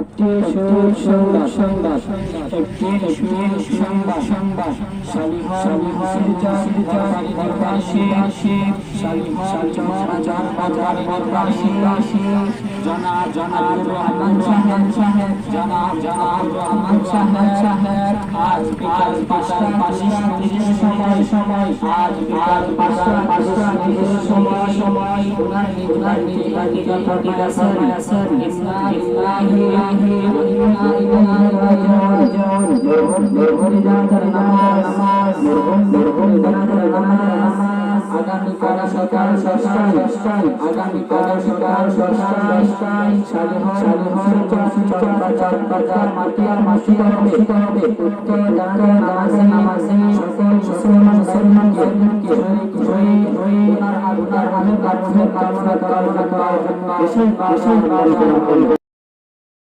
একটি সংবাদ আজ বিকাল 5:30 সময় ওনার আগামীকাল সকাল 10টায় বাজার মাটি হবে উত্তর নামাজে সকল মুসলমানকে ওনার কামনা করার জন্য